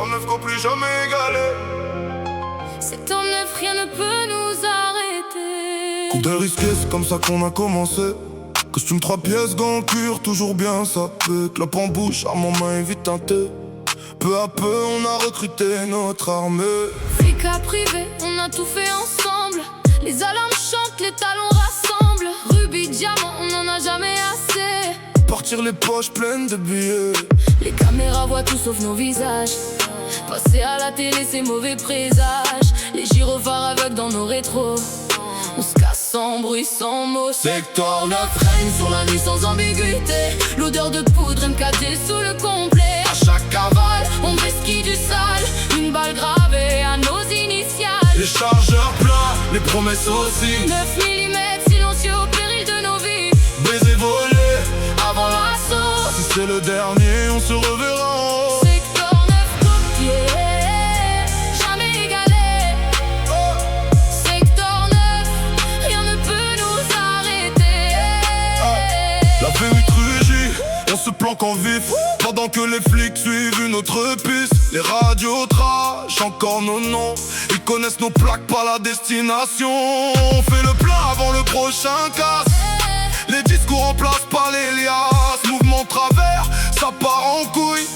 Secteur 9 qu'au plus jamais égalé. Secteur 9, rien ne peut nous arrêter. Coup de risqué, c'est comme ça qu'on a commencé. Costume 3 pièces, gants en cuir, toujours bien sapé. Clope en bouche, arme en main et vite teinté. Peu à peu, on a recruté notre armée. Flic à privé, on a tout fait ensemble. Les alarmes chantent, les talons rassemblent. Rubis, diamant, on n'en a jamais assez. Partir les poches pleines de billets. Les caméras voient tout sauf nos visages. Passer à la télé, c'est mauvais présage. Les gyrophares aveugles dans nos rétros. On se casse sans bruit, sans mots. Secteur 9 Règne sur la nuit sans ambiguïté. L'odeur de poudre MKT sous le complet. à chaque cavale. On vesquille du sale, une balle gravée à nos initiales. Les chargeurs pleins, les promesses aussi. 9 mm, silencieux au péril de nos vies. Baiser volé, Avant l'assaut, si c'est le dernier, on se reverra en haut. secteur 9 copié, jamais égalé. Secteur 9, rien ne peut nous arrêter. La V8 rugit, on se planque en vif. Pendant que les flics suivent une autre piste. Les radios trashent encore nos noms. Ils connaissent nos plaques, pas la destination. On fait le plein avant le prochain casse. Les discours remplacent par les liasses. Mouvement de travers, ça part en couille.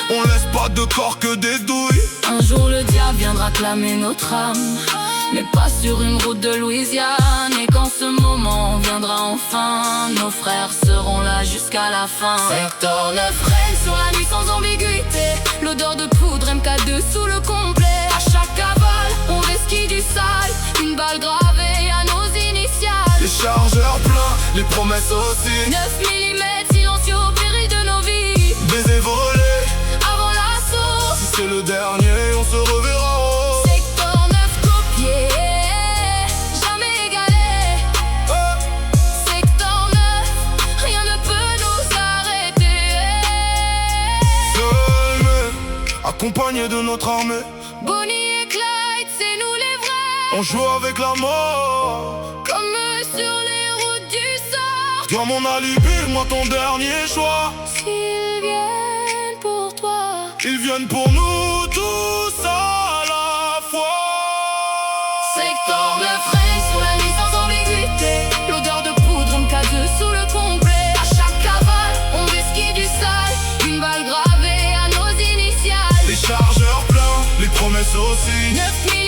On laisse pas de corps que des douilles. Un jour le diable viendra clamer notre âme, mais pas sur une route de Louisiane. Et quand ce moment viendra enfin, nos frères seront là jusqu'à la fin. Secteur 9 règne sur la nuit sans ambiguïté. L'odeur de poudre MK2 sous le complet. À chaque cavale, on vesquille du sale, une balle gravée à nos initiales. Les chargeurs pleins, les promesses aussi. 9 mm, silencieux au péril de nos vies. Baiser volé, Avant l'assaut, si c'est le dernier, on se reverra en haut. secteur 9 copié, jamais égalé. Secteur 9, rien ne peut nous arrêter. Seul mais accompagné de notre armée. Bonnie et Clyde, c'est nous les vrais. On joue avec la mort. Comme eux sur les routes du sort. Toi mon alibi, moi ton dernier choix. S'ils viennent pour toi, Ils viennent pour nous tous à la fois. secteur 9 règne sur la nuit sans ambiguïté. L'odeur de poudre MK2 sous le complet. À chaque cavale, on vesquille du sale, une balle gravée à nos initiales. Les chargeurs pleins, les promesses aussi. 9 000